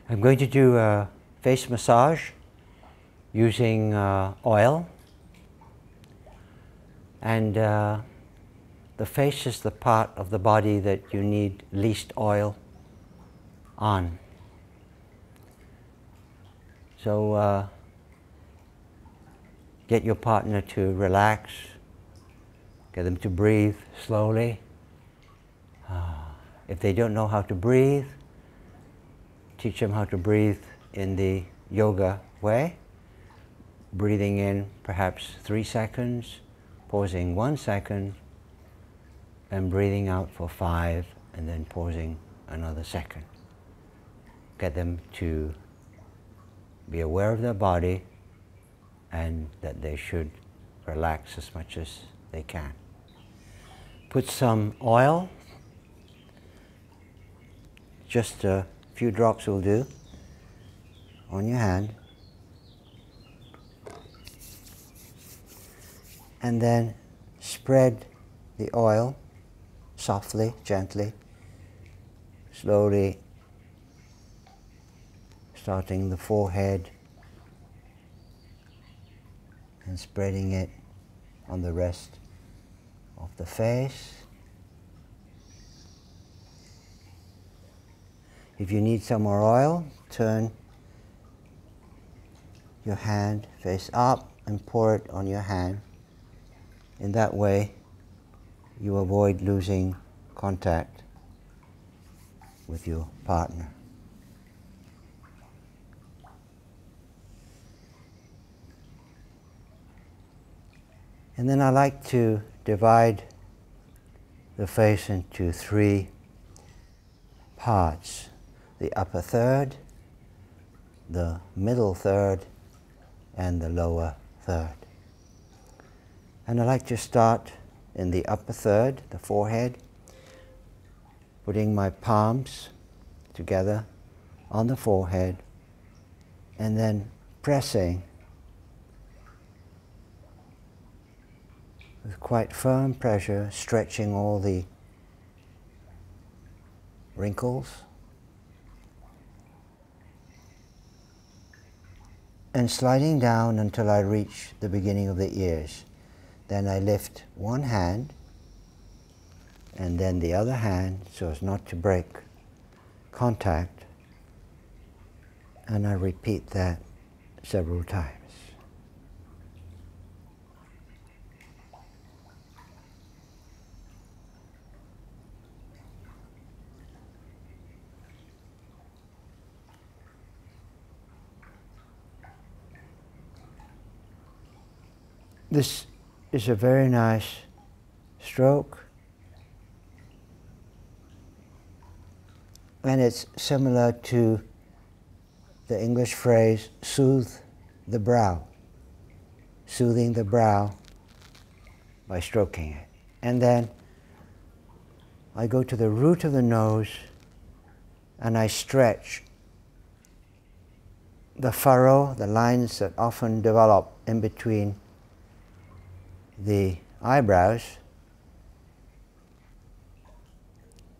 I'm going to do a face massage using oil, and the face is the part of the body that you need least oil on. So get your partner to relax, get them to breathe slowly. If they don't know how to breathe, teach them how to breathe in the yoga way. Breathing in perhaps 3 seconds, pausing 1 second, and breathing out for 5, and then pausing another second. Get them to be aware of their body and that they should relax as much as they can. Put some oil, just a few drops will do, on your hand, and then spread the oil softly, gently, slowly, starting the forehead and spreading it on the rest of the face. If you need some more oil, turn your hand face up and pour it on your hand. In that way, you avoid losing contact with your partner. And then I like to divide the face into 3 parts: the upper third, the middle third, and the lower third. And I like to start in the upper third, the forehead, putting my palms together on the forehead, and then pressing with quite firm pressure, stretching all the wrinkles, and sliding down until I reach the beginning of the ears. Then I lift one hand and then the other hand so as not to break contact, and I repeat that several times. This is a very nice stroke, and it's similar to the English phrase, soothe the brow, soothing the brow by stroking it. And then I go to the root of the nose and I stretch the furrow, the lines that often develop in between the eyebrows,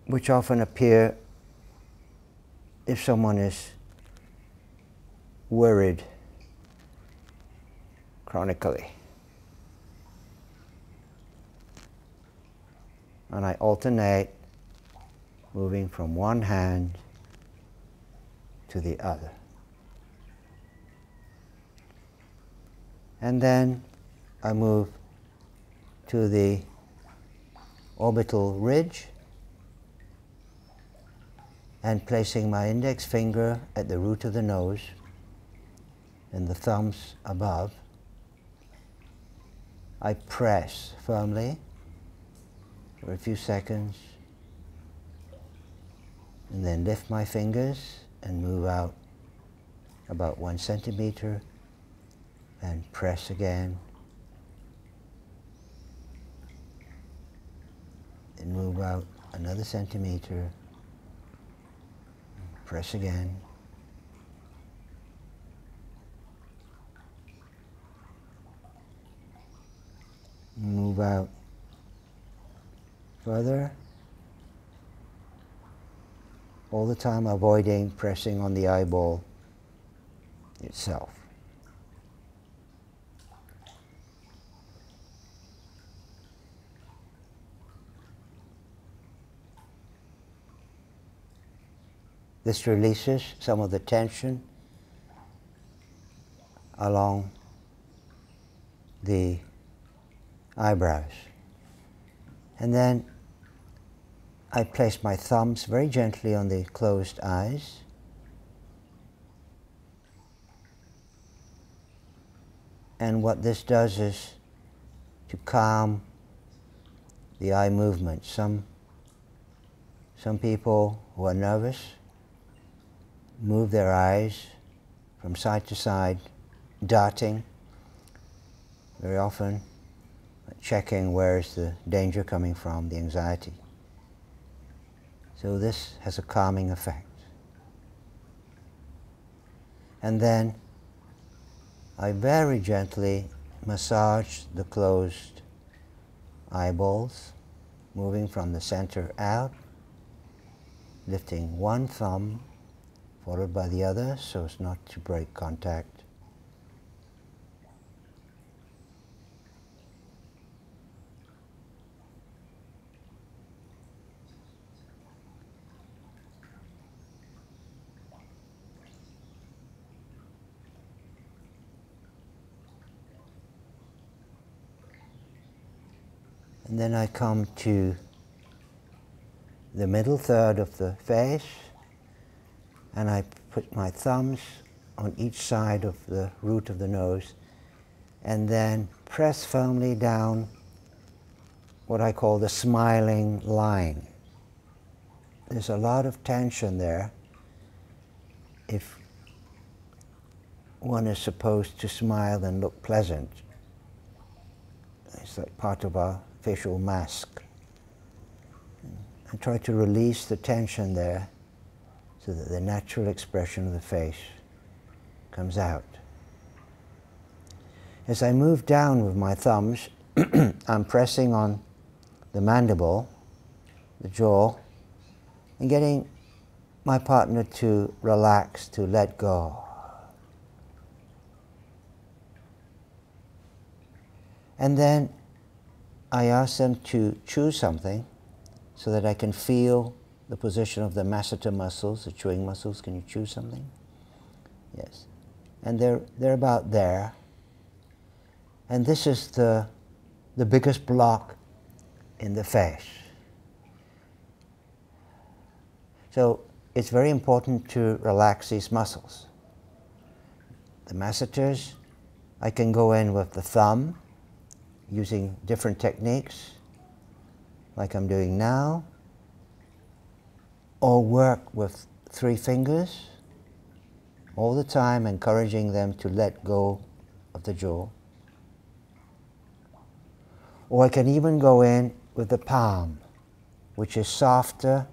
which often appear if someone is worried chronically. And I alternate moving from one hand to the other. And then I move to the orbital ridge and placing my index finger at the root of the nose and the thumbs above, I press firmly for a few seconds and then lift my fingers and move out about 1 centimeter and press again. And move out another centimeter, press again. Move out further, all the time avoiding pressing on the eyeball itself. This releases some of the tension along the eyebrows. And then I place my thumbs very gently on the closed eyes. And what this does is to calm the eye movement. Some people who are nervous move their eyes from side to side, darting, very often checking where is the danger coming from, the anxiety. So this has a calming effect. And then I very gently massage the closed eyeballs, moving from the center out, lifting one thumb followed by the other so as not to break contact. And then I come to the middle third of the face, and I put my thumbs on each side of the root of the nose, and then press firmly down what I call the smiling line. There's a lot of tension there if one is supposed to smile and look pleasant. It's like part of our facial mask. And try to release the tension there so that the natural expression of the face comes out. As I move down with my thumbs, I'm pressing on the mandible, the jaw, and getting my partner to relax, to let go. And then I ask them to choose something so that I can feel the position of the masseter muscles, the chewing muscles. Can you choose something? Yes. And they're about there. And this is the biggest block in the face. So it's very important to relax these muscles. The masseters, I can go in with the thumb, using different techniques, like I'm doing now, or work with 3 fingers, all the time encouraging them to let go of the jaw. Or I can even go in with the palm, which is softer,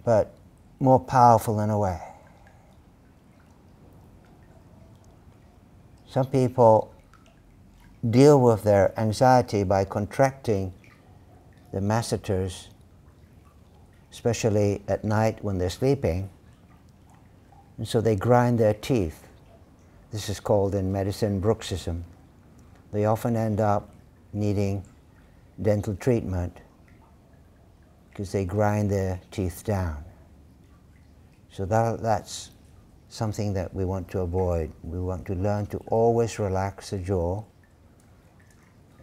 but more powerful in a way. Some people deal with their anxiety by contracting the masseters, especially at night when they're sleeping, and so they grind their teeth. This is called in medicine bruxism. They often end up needing dental treatment because they grind their teeth down. So that's something that we want to avoid. We want to learn to always relax the jaw.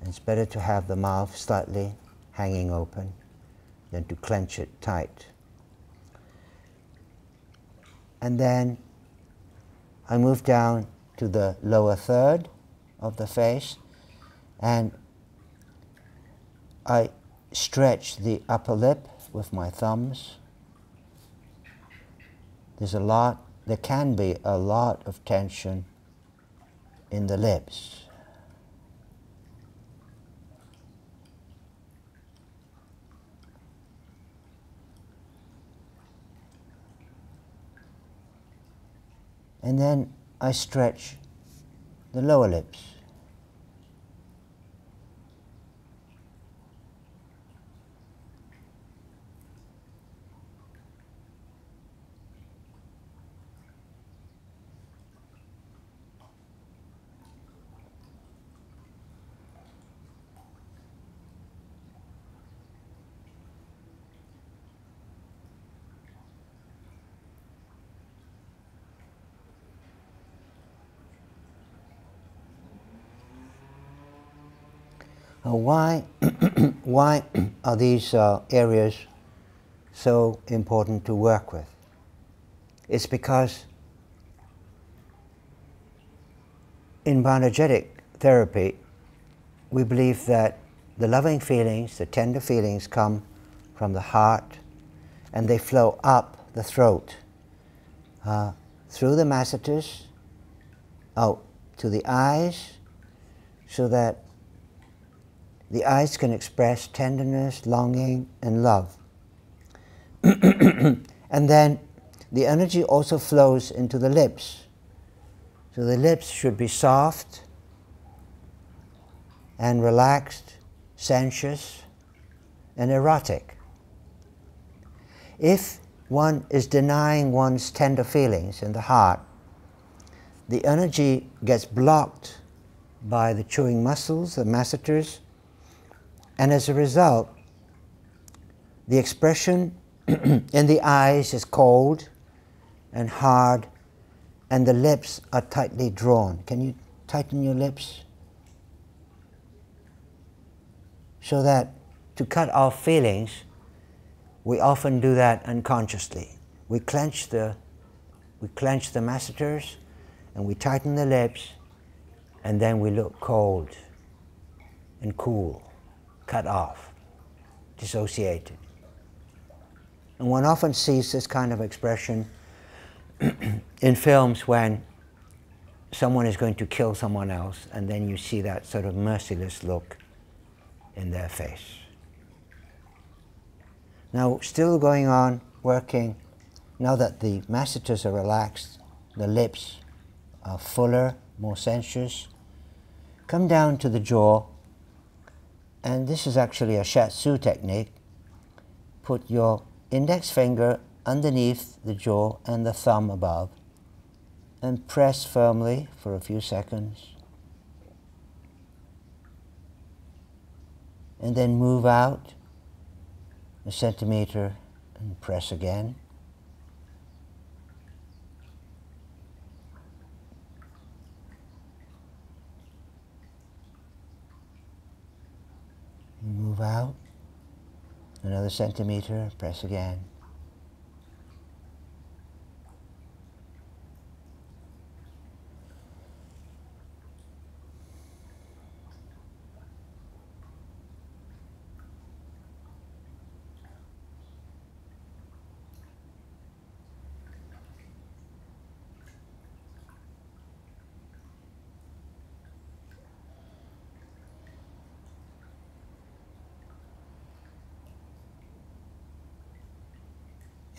It's better to have the mouth slightly hanging open than to clench it tight. And then I move down to the lower third of the face, and I stretch the upper lip with my thumbs. There can be a lot of tension in the lips. And then I stretch the lower lips. Why, why are these areas so important to work with? It's because in bioenergetic therapy, we believe that the loving feelings, the tender feelings come from the heart and they flow up the throat, through the masseter, out to the eyes, so that the eyes can express tenderness, longing, and love. And then the energy also flows into the lips. So the lips should be soft and relaxed, sensuous, and erotic. If one is denying one's tender feelings in the heart, the energy gets blocked by the chewing muscles, the masseters, and as a result, the expression in the eyes is cold and hard, and the lips are tightly drawn. Can you tighten your lips? So that to cut off feelings, we often do that unconsciously. We clench the masseters and we tighten the lips, and then we look cold and cool, cut off, dissociated. And one often sees this kind of expression in films when someone is going to kill someone else, and then you see that sort of merciless look in their face. Now, still going on, working, now that the masseters are relaxed, the lips are fuller, more sensuous, come down to the jaw, and this is actually a shiatsu technique. Put your index finger underneath the jaw and the thumb above, and press firmly for a few seconds. And then move out a centimeter and press again. Move out another centimeter, press again.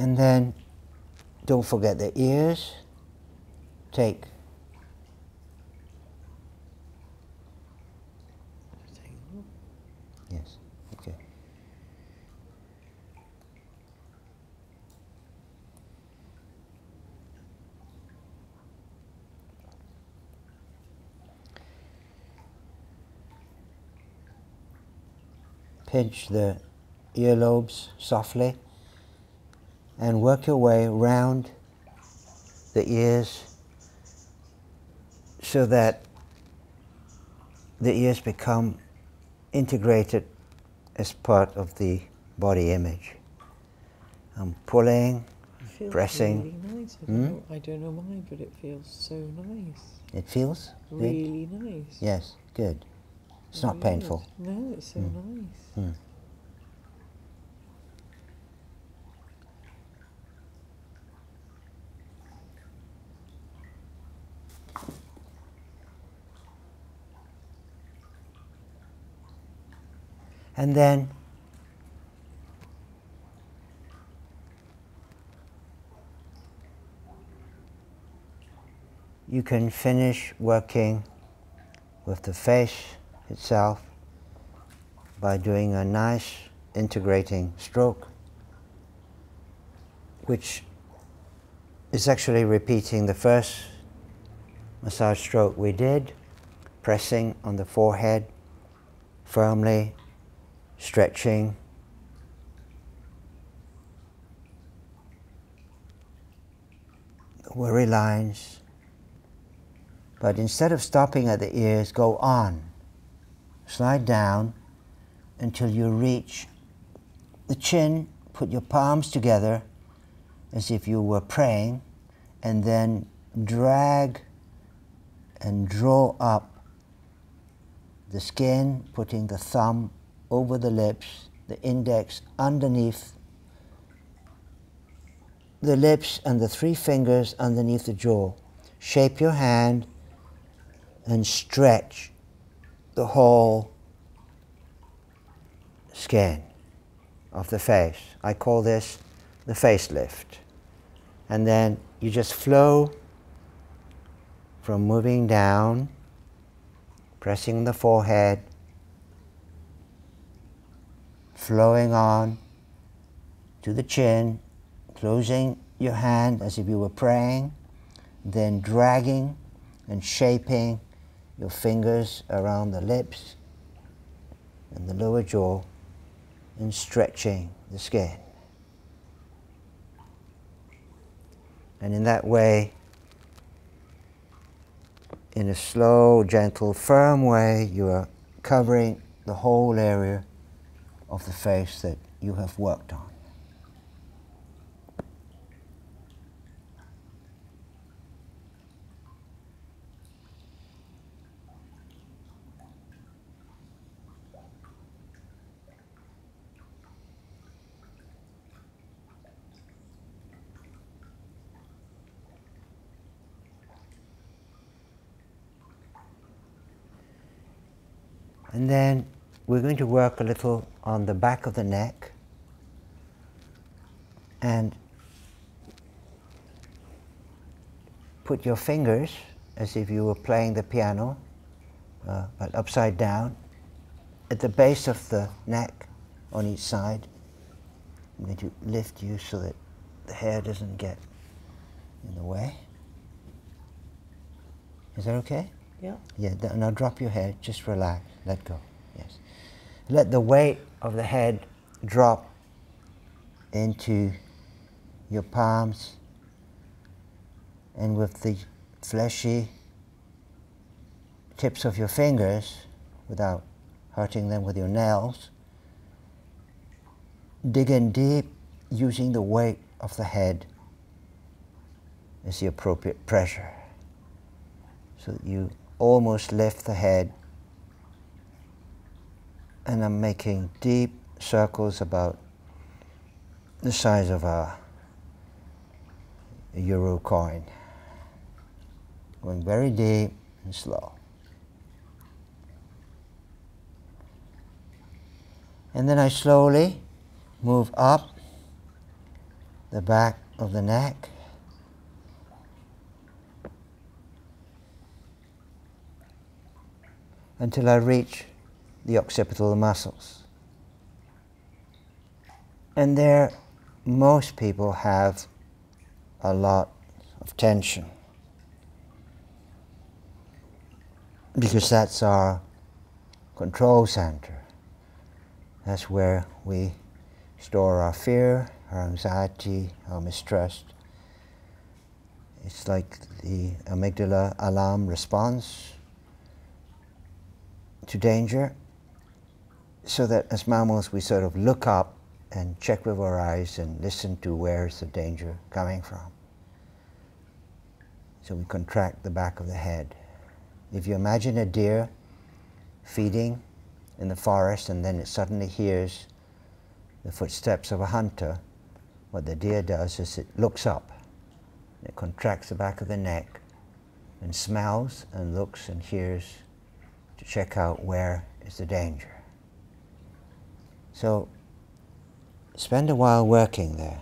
And then don't forget the ears. Take yes, okay. Pinch the earlobes softly and work your way around the ears so that the ears become integrated as part of the body image. I'm pulling, It feels pressing. really nice. I don't know why, but it feels so nice. It feels Really good? nice. Yes, good. It's not painful. No, it's so nice. And then you can finish working with the face itself by doing a nice integrating stroke, which is actually repeating the first massage stroke we did, pressing on the forehead firmly, stretching, worry lines. But instead of stopping at the ears, go on. Slide down until you reach the chin. Put your palms together as if you were praying, and then drag and draw up the skin, putting the thumb over the lips, the index underneath the lips, and the 3 fingers underneath the jaw. Shape your hand and stretch the whole skin of the face. I call this the facelift. And then you just flow from moving down, pressing the forehead, flowing on to the chin, closing your hand as if you were praying, then dragging and shaping your fingers around the lips and the lower jaw, and stretching the skin. And in that way, in a slow, gentle, firm way, you are covering the whole area of the face that you have worked on. And then we're going to work a little on the back of the neck, and put your fingers as if you were playing the piano, but upside down, at the base of the neck on each side. I'm going to lift you so that the hair doesn't get in the way. Is that okay? Yeah. Yeah, now drop your head, just relax, let go, yes. Let the weight of the head drop into your palms, and with the fleshy tips of your fingers, without hurting them with your nails, dig in deep, using the weight of the head as the appropriate pressure, so that you almost lift the head. And I'm making deep circles about the size of a euro coin, going very deep and slow. And then I slowly move up the back of the neck, until I reach the occipital muscles. And there, most people have a lot of tension, because that's our control center. That's where we store our fear, our anxiety, our mistrust. It's like the amygdala alarm response to danger, so that as mammals we sort of look up and check with our eyes and listen to where's the danger coming from. So we contract the back of the head. If you imagine a deer feeding in the forest, and then it suddenly hears the footsteps of a hunter, what the deer does is it looks up, it contracts the back of the neck, and smells and looks and hears to check out where is the danger. So spend a while working there.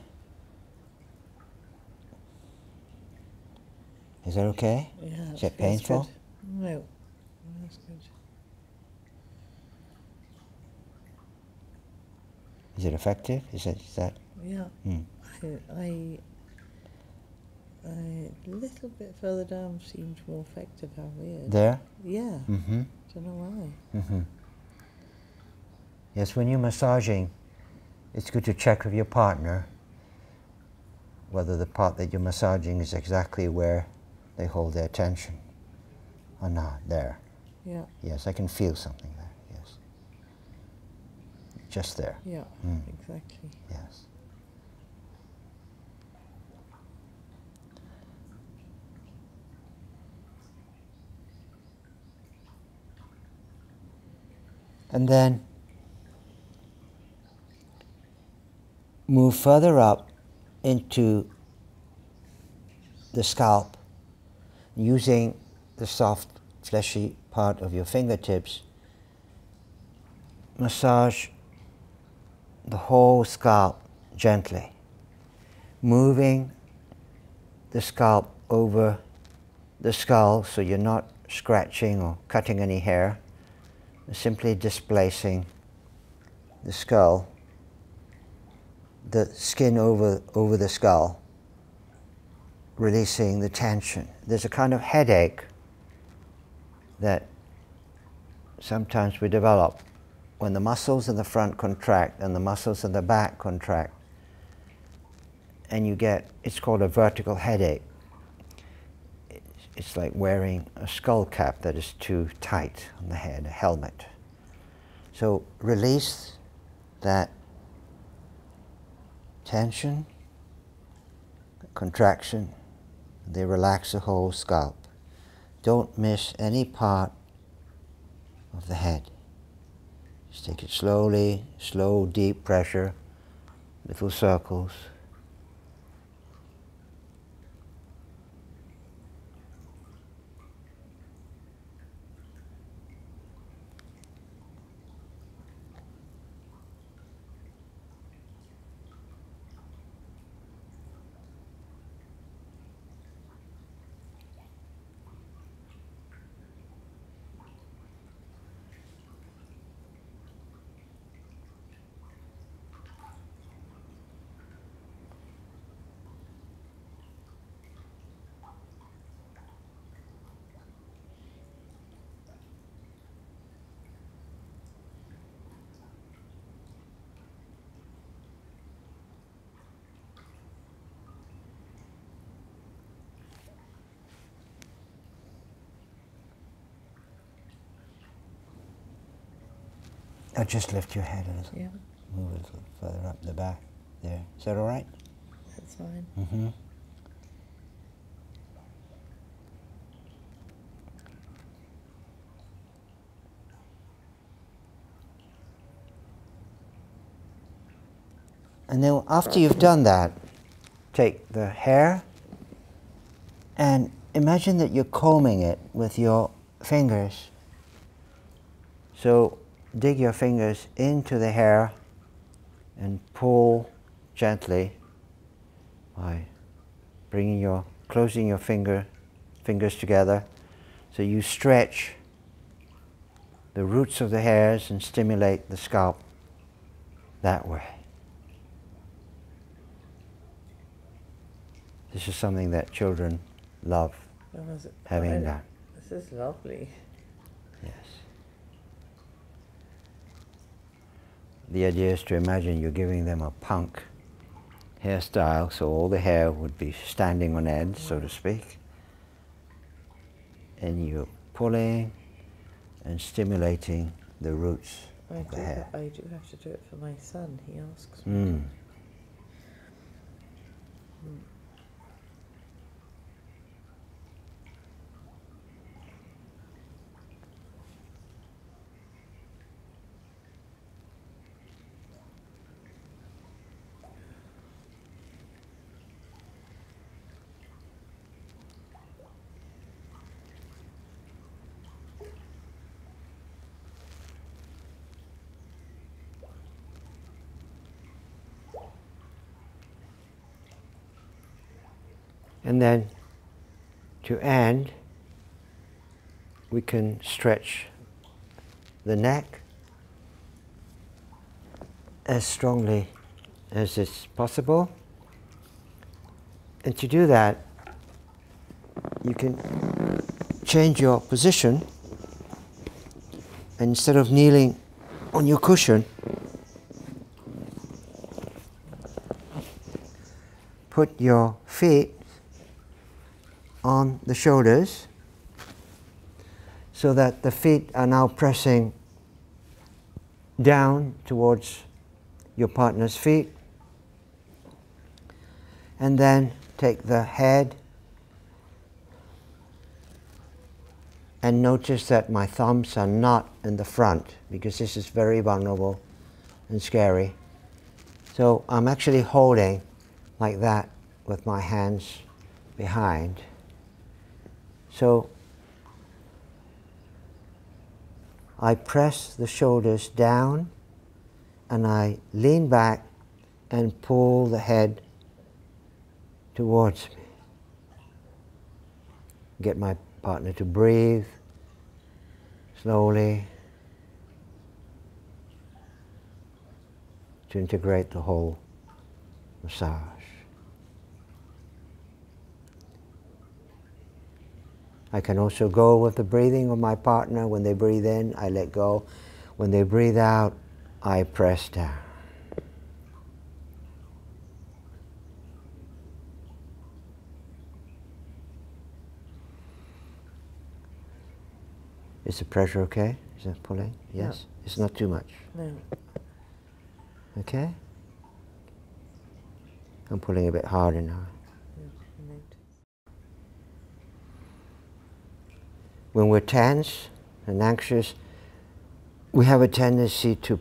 Is that okay? Yeah. Is it painful? Good. No, that's good. Is it effective? Is that? Yeah. Mm. A little bit further down seemed more effective. How weird. There? Yeah. Mm-hmm. Don't know why. Mm-hmm. Yes, when you're massaging, it's good to check with your partner whether the part that you're massaging is exactly where they hold their attention or not. There. Yeah. Yes, I can feel something there, yes. just there. Yeah, exactly. Yes. And then move further up into the scalp, using the soft, fleshy part of your fingertips. Massage the whole scalp gently, moving the scalp over the skull so you're not scratching or cutting any hair, simply displacing the skull, the skin over the skull, releasing the tension. There's a kind of headache that sometimes we develop when the muscles in the front contract and the muscles in the back contract, and you get, it's called a vertical headache. It's like wearing a skull cap that is too tight on the head, a helmet. So release that tension, contraction. They relax the whole scalp. Don't miss any part of the head. Just take it slowly, slow, deep pressure, little circles. Now just lift your head a little. Yeah, Move a little further up the back. There. Is that all right? that's fine. Mm-hmm. And then after you've done that, take the hair and imagine that you're combing it with your fingers. So dig your fingers into the hair and pull gently by closing your fingers together. So you stretch the roots of the hairs and stimulate the scalp that way. This is something that children love having done. This is lovely. Yes. The idea is to imagine you're giving them a punk hairstyle, so all the hair would be standing on end, so to speak. And you're pulling and stimulating the roots of the hair. I do have to do it for my son. He asks me. And then to end, we can stretch the neck as strongly as it's possible. And to do that, you can change your position, and instead of kneeling on your cushion, put your feet on the shoulders so that the feet are now pressing down towards your partner's feet. And then take the head and notice that my thumbs are not in the front, because this is very vulnerable and scary. So I'm actually holding like that with my hands behind. So I press the shoulders down and I lean back and pull the head towards me. Get my partner to breathe slowly to integrate the whole massage. I can also go with the breathing of my partner. When they breathe in, I let go. When they breathe out, I press down. Is the pressure okay? Is that pulling? Yes? No. It's not too much? No. Okay? I'm pulling a bit harder now. When we're tense and anxious, we have a tendency to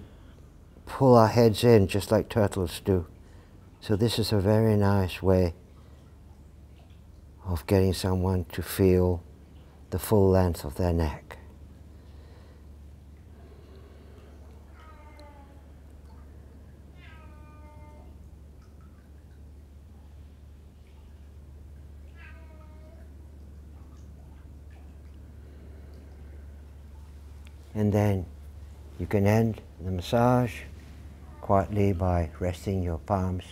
pull our heads in just like turtles do. So this is a very nice way of getting someone to feel the full length of their neck. And then you can end the massage quietly by resting your palms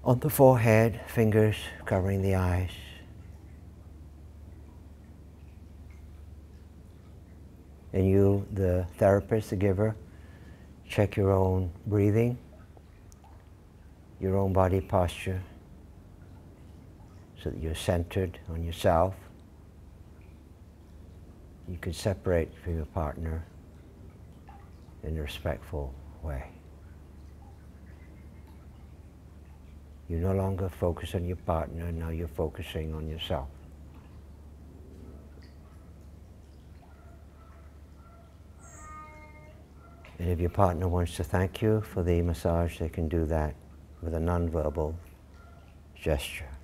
on the forehead, fingers covering the eyes. And you, the therapist, the giver, check your own breathing, your own body posture, so that you're centered on yourself. You can separate from your partner in a respectful way. You no longer focus on your partner, now you're focusing on yourself. And if your partner wants to thank you for the massage, they can do that with a non-verbal gesture.